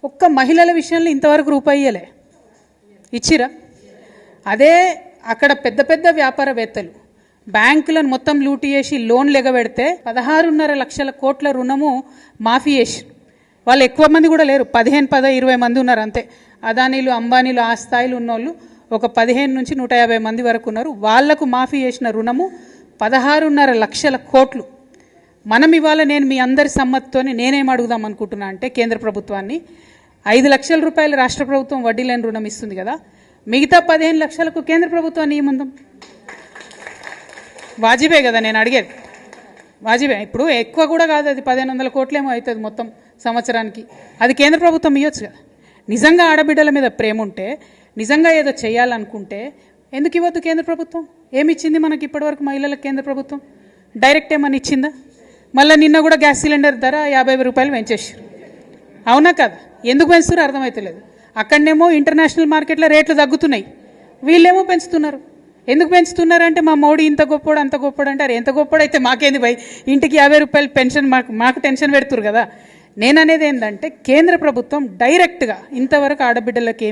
ఒక్క మహిళల విషయంలో ఇంతవరకు రూపాయి ఇయ్యలే. ఇచ్చిరా? అదే అక్కడ పెద్ద పెద్ద వ్యాపారవేత్తలు బ్యాంకులను మొత్తం లూటీ చేసి లోన్లు ఎగబెడితే 16.5 లక్షల కోట్ల రుణము మాఫీ చేసి, వాళ్ళు ఎక్కువ మంది కూడా లేరు, 15-20 మంది ఉన్నారు అంతే. అదానీలు అంబానీలు ఆ స్థాయిలో ఉన్నోళ్ళు ఒక 15 నుంచి 150 మంది వరకు ఉన్నారు. వాళ్లకు మాఫీ చేసిన రుణము 16.5 లక్షల కోట్లు. మనం ఇవాళ నేను మీ అందరి సమ్మతితోని నేనేం అడుగుదాం అనుకుంటున్నా అంటే కేంద్ర ప్రభుత్వాన్ని 5 లక్షల రూపాయలు రాష్ట్ర ప్రభుత్వం వడ్డీ లేని రుణం ఇస్తుంది కదా, మిగతా 15 లక్షలకు కేంద్ర ప్రభుత్వాన్ని నియమందం. వాజిబే కదా నేను అడిగేది, వాజిబే. ఇప్పుడు ఎక్కువ కూడా కాదు, అది 1500 కోట్లేమో అవుతుంది మొత్తం సంవత్సరానికి. అది కేంద్ర ప్రభుత్వం ఇవ్వచ్చు కదా. నిజంగా ఆడబిడ్డల మీద ప్రేమ ఉంటే, నిజంగా ఏదో చేయాలనుకుంటే ఎందుకు ఇవ్వద్దు కేంద్ర ప్రభుత్వం? ఏమి ఇచ్చింది మనకి ఇప్పటివరకు మహిళలకు కేంద్ర ప్రభుత్వం? డైరెక్ట్ ఏమని ఇచ్చిందా? మళ్ళీ నిన్న కూడా గ్యాస్ సిలిండర్ ధర 50 రూపాయలు పెంచేసారు. అవునా కదా? ఎందుకు పెంచుతారో అర్థమవుతలేదు. అక్కడనేమో ఇంటర్నేషనల్ మార్కెట్లో రేట్లు తగ్గుతున్నాయి, వీళ్ళేమో పెంచుతున్నారు. ఎందుకు పెంచుతున్నారంటే మా మోడీ ఇంత గొప్పోడు అంత గొప్పోడు అంటారు. ఎంత గొప్పోడైతే మాకేంది భయ్, ఇంటికి 50 రూపాయలు పెన్షన్ మాకు టెన్షన్ పెడుతురు కదా. నేననేది ఏంటంటే కేంద్ర ప్రభుత్వం డైరెక్ట్గా ఇంతవరకు ఆడబిడ్డలకి